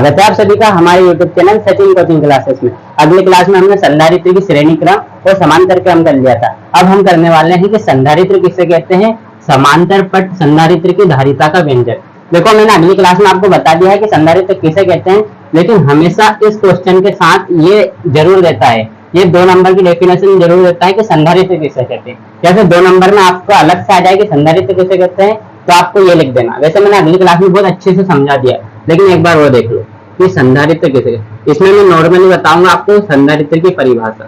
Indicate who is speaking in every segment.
Speaker 1: स्वागत है आप सभी का हमारे YouTube channel Sachin coaching classes में। अगले क्लास में हमने संधारित्र की श्रेणी क्रम और समांतर क्रम कर लिया था। अब हम करने वाले हैं कि संधारित्र किसे कहते हैं, समांतर पट संधारित्र की धारिता का व्यंजक। देखो मैंने अगली क्लास में आपको बता दिया है कि संधारित्र किसे कहते हैं, लेकिन हमेशा इस क्वेश्चन के साथ ये जरूर रहता है, ये 2 नंबर की डेफिनेशन जरूर देता है कि संधारित्र किसे कहते हैं। जैसे 2 नंबर में आपको अलग से आ जाए कि संधारित्र किसे कहते हैं, तो आपको ये लिख देना। वैसे मैंने अगली क्लास में बहुत अच्छे से समझा दिया, लेकिन एक बार वो देख लो कि संधारित्र किसे। इसमें मैं नॉर्मली बताऊंगा आपको संधारित्र की परिभाषा,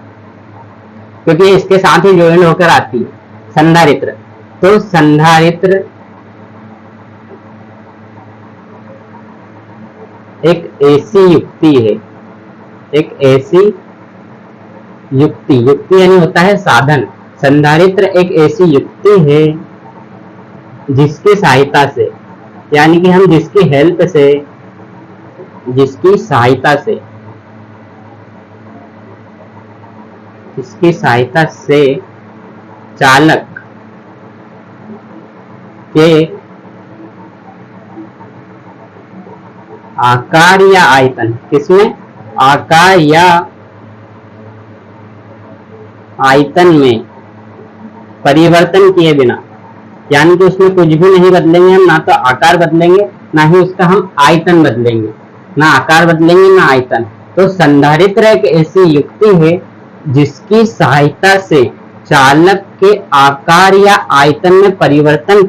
Speaker 1: क्योंकि इसके साथ ही ज्वाइन होकर आती है संधारित्र। तो संधारित्र एक ऐसी युक्ति है, एक ऐसी युक्ति, युक्ति यानी होता है साधन। संधारित्र एक ऐसी युक्ति है जिसकी सहायता से, यानी कि हम जिसकी हेल्प से, जिसकी सहायता से चालक के आकार या आयतन, किसमें आकार या आयतन में परिवर्तन किए बिना, यानी कि उसमें कुछ भी नहीं बदलेंगे हम, ना तो आकार बदलेंगे ना ही उसका हम आयतन बदलेंगे, ना आकार बदलेंगे ना आयतन। तो संधारित्र एक ऐसी युक्ति है जिसकी सहायता से चालक के आकार या आयतन में परिवर्तन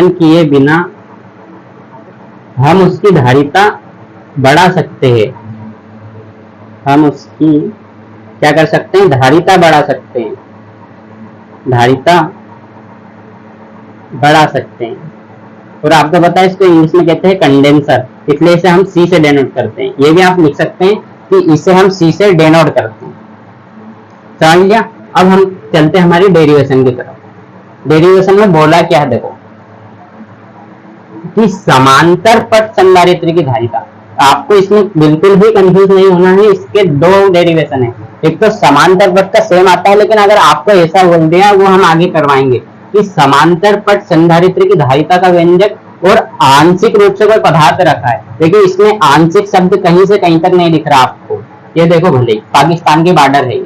Speaker 1: किए बिना हम उसकी धारिता बढ़ा सकते हैं। हम उसकी क्या कर सकते हैं, धारिता बढ़ा सकते हैं, धारिता बढ़ा सकते हैं। और आपको पता है इसको इंग्लिश में कहते हैं कंडेंसर, इसलिए इसे हम सी से डेनोट करते हैं। ये भी आप लिख सकते हैं कि इसे हम सी से डेनोट करते हैं। समझ लिया। अब हम चलते हैं हमारी डेरिवेशन की तरफ। डेरिवेशन में बोला क्या है, देखो कि समांतर पट संधारित्र की धारिता। आपको इसमें बिल्कुल भी कंफ्यूज नहीं होना है, इसके 2 डेरिवेशन है। एक तो समांतर पट का सेम आता है, लेकिन अगर आपको ऐसा बोल दिया वो हम आगे करवाएंगे कि समांतर पट संधारित्र की धारिता का व्यंजक और आंशिक रूप से कोई पदार्थ रखा है। देखिए इसमें आंशिक शब्द कहीं से कहीं तक नहीं दिख रहा आपको, ये देखो भले पाकिस्तान की बॉर्डर है।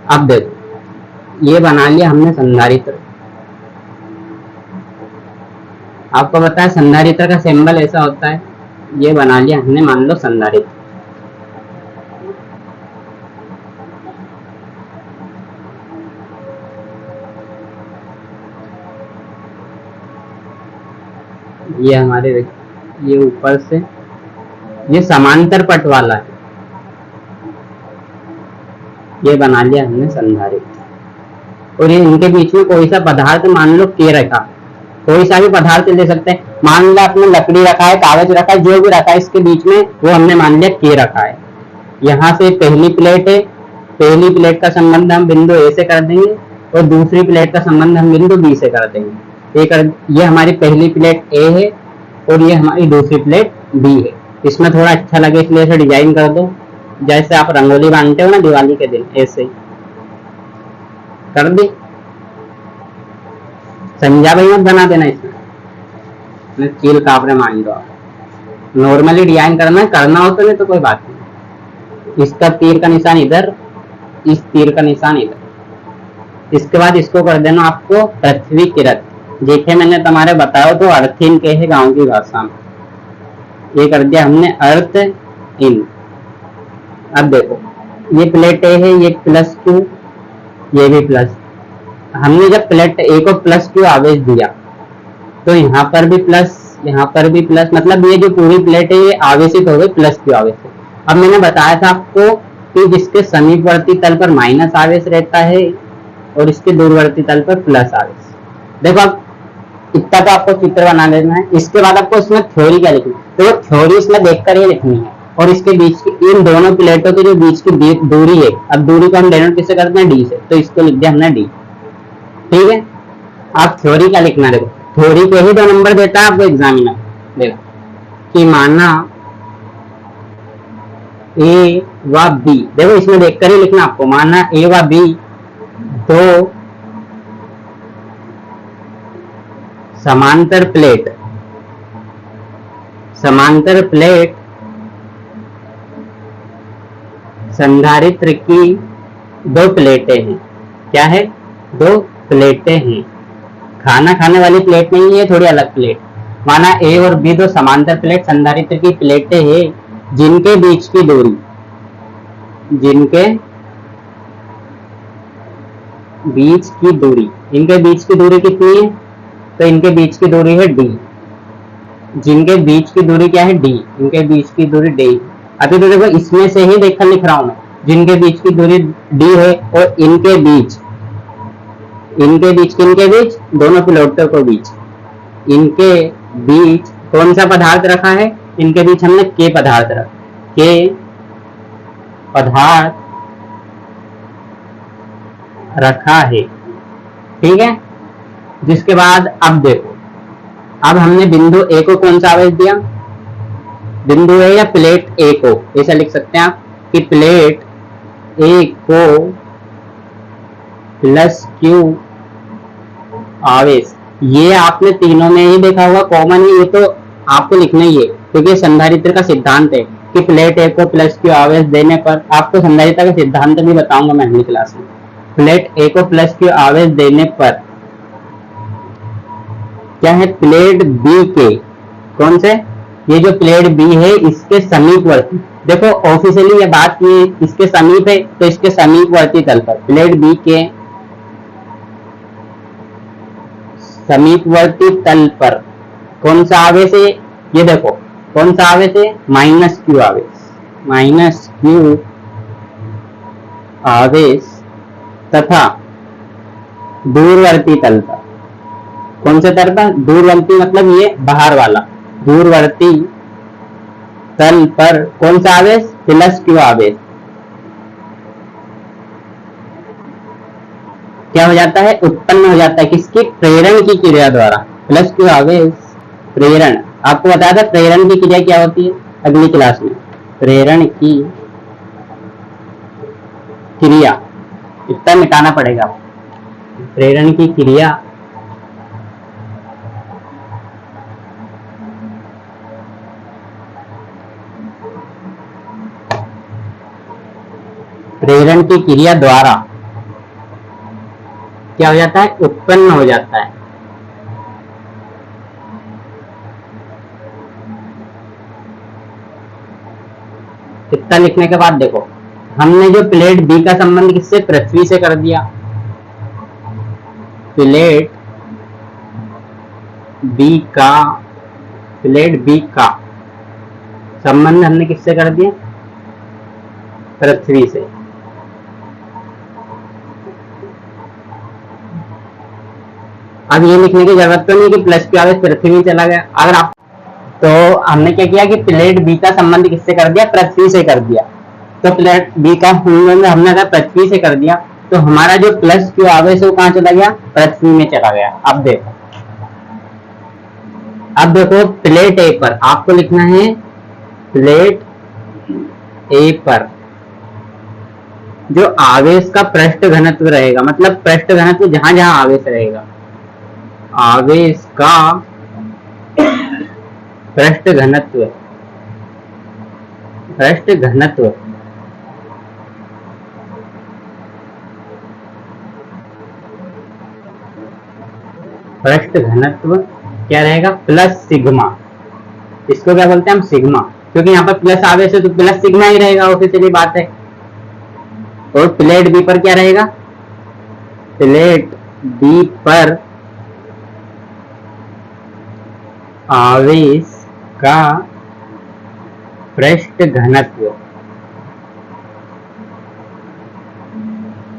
Speaker 1: अब देखो ये बना लिया हमने संधारित्र। आपको पता है संधारित्र का सिंबल ऐसा होता है, ये बना लिया हमने, मान लो संधारित्र। ये हमारे, ये ऊपर से ये समांतर पट वाला है, ये बना लिया हमने संधारित्र। और ये इनके बीच में कोई सा पदार्थ मान लो के रखा, कोई सा भी पदार्थ ले सकते हैं। मान लो आपने लकड़ी रखा है, कागज रखा है, जो भी रखा है, इसके बीच में वो हमने मान लिया के रखा है। यहाँ से पहली प्लेट है, पहली प्लेट का संबंध हम बिंदु ए से कर देंगे और दूसरी प्लेट का संबंध हम बिंदु बी से कर देंगे। ये हमारी पहली प्लेट ए है और ये हमारी दूसरी प्लेट बी है। इसमें थोड़ा अच्छा लगे इसलिए ऐसे डिजाइन कर दो, जैसे आप रंगोली बांधते हो ना दिवाली के दिन, ऐसे कर दी। समझा भाई, मत बना देना इसमें चील कापरे मान दो। नॉर्मली डिजाइन करना हो तो नहीं तो कोई बात नहीं। इसका तीर का निशान इधर, इस तीर का निशान इधर। इसके बाद इसको कर देना आपको पृथ्वी किरत। देखे मैंने तुम्हारे बताओ तो अर्थ इन के है गांव की भाषा में, ये कर दिया हमने अर्थ इन। अब देखो ये प्लेट ए है, ये प्लस क्यू, ये भी प्लस। हमने जब प्लेट ए को प्लस क्यू आवेश दिया तो यहाँ पर भी प्लस, यहाँ पर भी प्लस, मतलब ये जो पूरी प्लेट है ये आवेशित हो गई प्लस क्यू आवेश से। अब मैंने बताया था आपको कि जिसके समीपवर्ती तल पर माइनस आवेश रहता है और इसके दूरवर्ती तल पर प्लस आवेश। देखो अब इतना तो आपको चित्र बना लेना है। इसके बाद आपको इसमें थ्योरी क्या लिखनी है, तो थ्योरी इसमें देखकर ही लिखनी है। और इसके बीच की इन दोनों प्लेटों के जो बीच की दूरी है, अब दूरी को हम डेनोट किससे करते हैं, डी से, तो इसको लिख दिया हमने डी। ठीक है, आप थ्योरी क्या लिखना, देखो थ्योरी के ही 2 नंबर देता है आपको एग्जामिनर। देखो कि माना ए व बी, देखो इसमें देखकर ही लिखना आपको, माना ए व बी 2 समांतर प्लेट समांतर प्लेट संधारित्र की दो प्लेटें हैं। क्या है? दो प्लेटें हैं। खाना खाने वाली प्लेट नहीं है, थोड़ी अलग प्लेट। माना ए और बी दो समांतर प्लेट संधारित्र की प्लेटें हैं जिनके बीच की दूरी इनके बीच की दूरी कितनी है? तो इनके बीच की दूरी है डी। जिनके बीच की दूरी क्या है? डी। इनके बीच की दूरी डी। अभी तो देखो इसमें से ही देखकर लिख रहा हूं मैं, जिनके बीच की दूरी डी है और इनके बीच किनके बीच? दोनों प्लेटों के बीच। इनके बीच कौन सा पदार्थ रखा है? इनके बीच हमने के पदार्थ रखा है। ठीक है। जिसके बाद अब देखो, अब हमने बिंदु ए को कौन सा आवेश दिया? बिंदु ए या प्लेट ए को ऐसा लिख सकते हैं आप कि प्लेट ए को प्लस क्यू आवेश। ये आपने तीनों में ही देखा होगा, कॉमन ही, ये तो आपको लिखना ही है क्योंकि संधारित्र का सिद्धांत है कि प्लेट ए को प्लस क्यू आवेश देने पर, आपको संधारित्र का सिद्धांत भी बताऊंगा मैं अगली क्लास में। प्लेट ए को प्लस क्यू आवेश देने पर क्या है? प्लेट बी के कौन से? ये जो प्लेट बी है इसके समीपवर्ती, देखो ऑफिशियली ये बात ये इसके समीप है, तो इसके समीपवर्ती तल पर, प्लेट बी के समीपवर्ती तल पर कौन सा आवेश है? ये देखो कौन सा आवेश है? माइनस क्यू आवेश तथा दूरवर्ती तल पर कौन से तल पर? दूरवर्ती मतलब ये बाहर वाला, दूरवर्ती तल पर कौन सा आवेश? प्लस क्यू आवेश। क्या हो जाता है? उत्पन्न हो जाता है किसकी? प्रेरण की क्रिया द्वारा। प्लस क्यू आवेश प्रेरण, आपको बताया था प्रेरण की क्रिया क्या होती है अगली क्लास में। प्रेरण की क्रिया इतना मिटाना पड़ेगा। प्रेरण की क्रिया द्वारा क्या हो जाता है? उत्पन्न हो जाता है। इतना लिखने के बाद देखो, हमने जो प्लेट बी का संबंध किससे? पृथ्वी से कर दिया। प्लेट बी का संबंध हमने किससे कर दिया? पृथ्वी से। अब ये लिखने की जरूरत तो नहीं कि प्लस क्यू आवेश पृथ्वी में चला गया। अगर आप, तो हमने क्या किया कि प्लेट बी का संबंध किससे कर दिया? पृथ्वी से कर दिया। तो प्लेट बी का संबंध हमने अगर पृथ्वी से कर दिया तो हमारा जो प्लस क्यू आवेश है वो कहां चला गया? पृथ्वी में चला गया। अब देखो प्लेट ए पर आपको लिखना है, प्लेट ए पर जो आवेश का पृष्ठ घनत्व रहेगा, मतलब पृष्ठ घनत्व जहां जहां आवेश रहेगा, आवेश का पृष्ठ घनत्व क्या रहेगा? Plus sigma. इसको क्या बोलते हैं हम? सिग्मा, क्योंकि यहाँ पर प्लस आवेश है तो प्लस सिग्मा ही रहेगा, ऑफिशियली बात है। और प्लेट बी पर क्या रहेगा? प्लेट बी पर आवेश का पृष्ठ घनत्व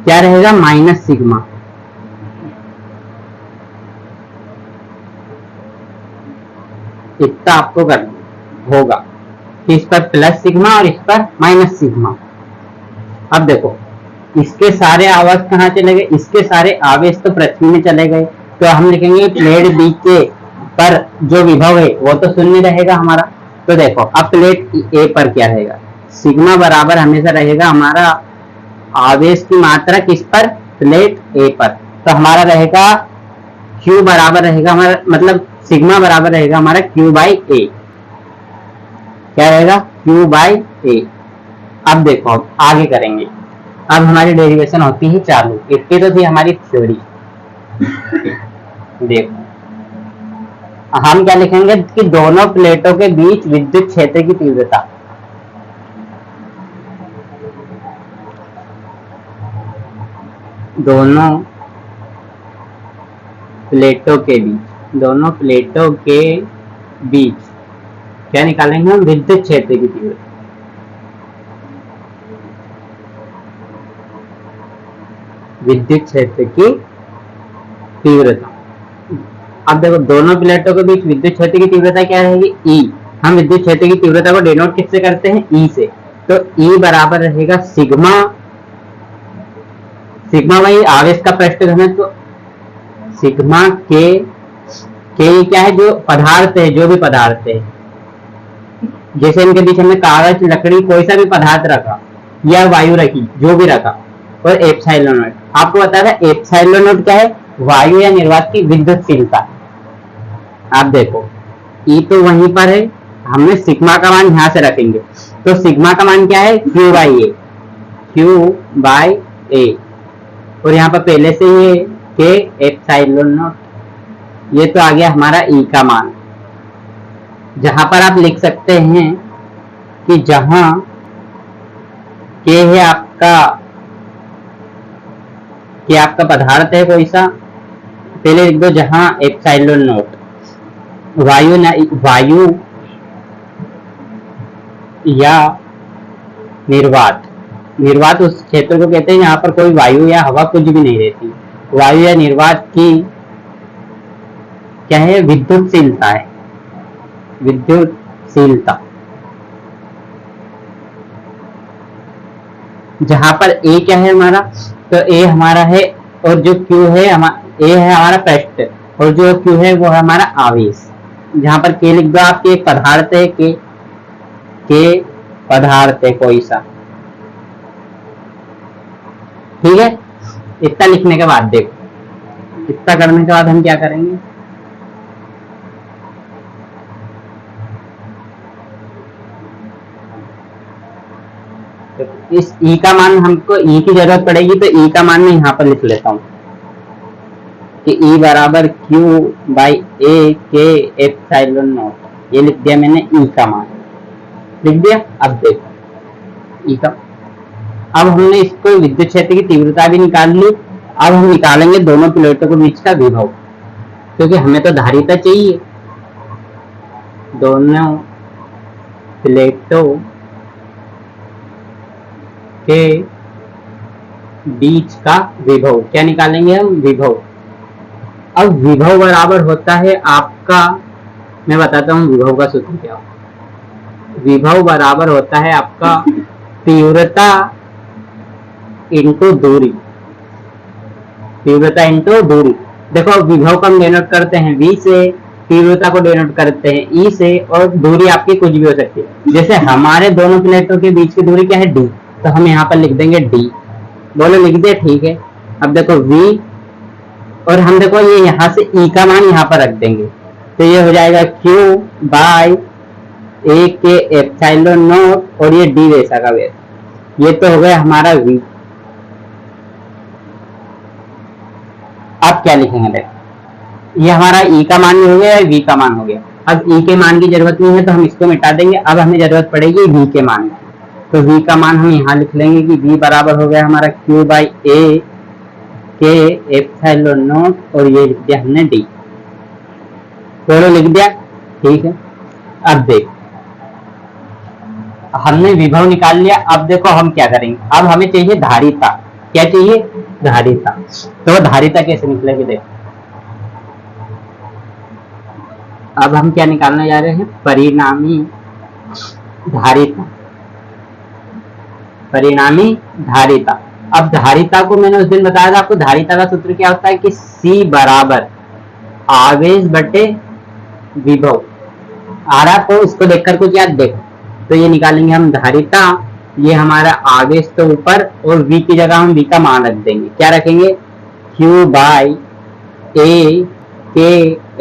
Speaker 1: क्या रहेगा? Minus sigma. इतना आपको करना होगा कि इस पर प्लस सिग्मा और इस पर माइनस सिग्मा। अब देखो इसके सारे आवेश कहाँ चले गए? इसके सारे आवेश तो पृथ्वी में चले गए, तो हम लिखेंगे प्लेट बी के पर जो विभव है वो तो शून्य रहेगा हमारा। तो देखो अब प्लेट ए पर क्या रहेगा? सिग्मा बराबर हमेशा रहेगा हमारा आवेश की मात्रा किस पर? प्लेट ए पर। तो हमारा रहेगा Q बराबर रहेगा हमारा, मतलब सिग्मा बराबर रहेगा हमारा Q बाई ए। क्या रहेगा, Q बाई A। अब देखो अब आगे करेंगे, अब हमारी डेरिवेशन होती है चालू, इतनी तो थी हमारी थ्योरी। देखो हम क्या लिखेंगे कि दोनों प्लेटों के बीच विद्युत क्षेत्र की तीव्रता, दोनों प्लेटों के बीच, दोनों प्लेटों के बीच क्या निकालेंगे हम, विद्युत क्षेत्र की तीव्रता। विद्युत क्षेत्र की तीव्रता। अब देखो दोनों प्लेटों के बीच विद्युत क्षेत्र की तीव्रता क्या रहेगी, E। हम विद्युत क्षेत्र की तीव्रता को डिनोट किससे करते हैं, E से। तो E बराबर रहेगा सिग्मा, सिग्मा वही आवेश का पृष्ठ घनत्व, सिग्मा के क्या है, जो पदार्थ है, जो भी पदार्थ है, जैसे इनके बीच हमने कागज, लकड़ी, कोई सा भी पदार्थ रखा या वायु रखी, जो भी रखा, और एप्सिलॉन नॉट। आपको बता था एप्सिलॉन नॉट क्या है, वायु या निर्वात की विद्युतशीलता। आप देखो ई तो वहीं पर है, हमने सिग्मा का मान यहां से रखेंगे, तो सिग्मा का मान क्या है, Q by A, Q by A, और यहाँ पर पहले से ये के एप्सिलॉन नॉट, ये तो आ गया हमारा ई का मान। जहां पर आप लिख सकते हैं कि जहां के है आपका, कि आपका पदार्थ है कोई सा, पहले लिख दो जहां एप्सिलॉन नॉट वायु या निर्वात, निर्वात उस क्षेत्र को कहते हैं जहां पर कोई वायु या हवा कुछ भी नहीं रहती, वायु या निर्वात की क्या है, विद्युतशीलता है, विद्युतशीलता। जहां पर ए क्या है हमारा, तो ए हमारा है, और जो Q है ए है हमारा पृष्ठ, और जो Q है वो है हमारा आवेश। जहां पर के लिख दो आप, एक पदार्थ है, के पदार्थ है कोई सा, ठीक है। इतना लिखने के बाद देखो, इतना करने के बाद हम क्या करेंगे, तो इस E का मान, हमको E की जरूरत पड़ेगी, तो E का मान मैं यहाँ पर लिख लेता हूँ कि E बराबर Q बाई ए के एप्सिलॉन नॉट, ये लिख दिया मैंने, E का मान लिख दिया। अब देखो E का, अब हमने इसको विद्युत क्षेत्र की तीव्रता भी निकाल ली। अब हम निकालेंगे दोनों प्लेटों के बीच का विभव, क्योंकि हमें तो धारिता चाहिए, दोनों प्लेटों के बीच का विभव क्या निकालेंगे हम, विभव। अब विभव बराबर होता है आपका, मैं बताता हूं विभव का सूत्र क्या होता है। विभव बराबर होता है आपका तीव्रता इंटू दूरी, तीव्रता इंटू दूरी। देखो विभव को हम डिनोट करते हैं V से, तीव्रता को डिनोट करते हैं E से, और दूरी आपकी कुछ भी हो सकती है। जैसे हमारे दोनों प्लेटों के बीच की दूरी क्या है, D, तो हम यहाँ पर लिख देंगे D। बोलो लिख दे, ठीक है। अब देखो V, और हम देखो ये यहाँ से E का मान यहाँ पर रख देंगे, तो ये हो जाएगा Q बाई ए के एप्सिलॉन नॉट, और ये D वैसा का वैसा, ये तो हो गया हमारा V। अब क्या लिखेंगे, देखो ये हमारा E का मान हो गया, V का मान हो गया। अब E के मान की जरूरत नहीं है, तो हम इसको मिटा देंगे। अब हमें जरूरत पड़ेगी V के मान की, तो V का मान हम यहाँ लिख लेंगे कि V बराबर हो गया हमारा Q बाई ए के एप्सिलॉन नॉट, और ये लिख दिया हमने D, दोनों लिख दिया, ठीक है। अब देख हमने विभव निकाल लिया। अब देखो हम क्या करेंगे, अब हमें चाहिए धारिता। क्या चाहिए, धारिता। तो धारिता कैसे निकलेगी, देखो अब हम क्या निकालने जा रहे हैं, परिणामी धारिता, परिणामी धारिता। अब धारिता को मैंने उस दिन बताया था आपको, धारिता का सूत्र क्या होता है कि C बराबर आवेश बटे विभव। आ रहा तो इसको देखकर कुछ याद देखो, तो ये निकालेंगे हम धारिता, ये हमारा आवेश तो ऊपर, और V की जगह हम V का मान रख देंगे। क्या रखेंगे, Q बाई ए के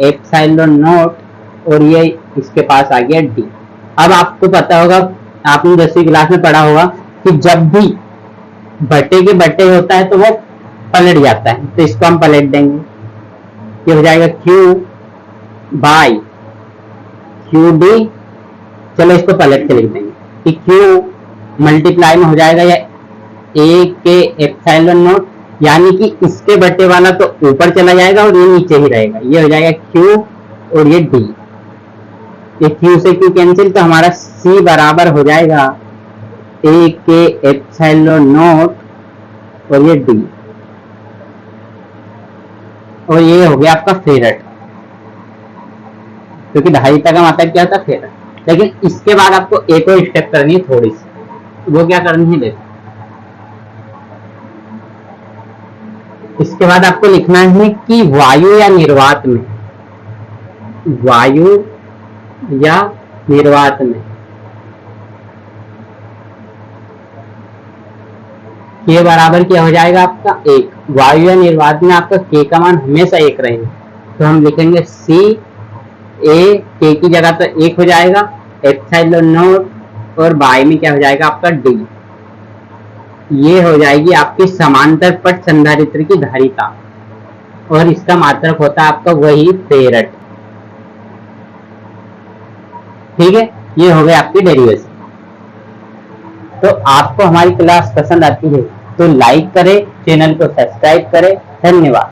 Speaker 1: एप्सिलॉन नॉट, और ये इसके पास आ गया D। अब आपको पता होगा, आपने 10वीं क्लास में पढ़ा होगा कि जब भी बटे के बटे होता है तो वो पलट जाता है, तो इसको हम पलट देंगे। ये हो जाएगा क्यू बाई क्यू डी। चलो इसको पलट के लिख देंगे कि क्यू मल्टीप्लाई में हो जाएगा या ए के एप्सिलॉन नॉट, यानी कि इसके बटे वाला तो ऊपर चला जाएगा और ये नीचे ही रहेगा। ये हो जाएगा क्यू और ये डी। ये क्यू से क्यू कैंसिल, तो हमारा सी बराबर हो जाएगा ए के एप्सिलॉन नॉट और ये डी, और ये हो गया आपका फेरेट, क्योंकि धारिता का मतलब क्या होता है फेरेट। लेकिन इसके बाद आपको एक और स्टेप करनी है थोड़ी सी, वो क्या करनी है देखो। इसके बाद आपको लिखना है कि वायु या निर्वात में, वायु या निर्वात में के बराबर क्या हो जाएगा आपका एक। वायु या निर्वात में आपका के का मान हमेशा एक रहेगा, तो हम लिखेंगे सी ए, के की जगह तो एक हो जाएगा, एप्सिलॉन नॉट, और बाई में क्या हो जाएगा आपका डी। ये हो जाएगी आपकी समांतर पट संधारित्र की धारिता, और इसका मात्रक होता है आपका वही फेरेट। ठीक है, ये हो गया आपकी डेरिवेशन। तो आपको हमारी क्लास पसंद आती है तो लाइक करें, चैनल को सब्सक्राइब करें। धन्यवाद।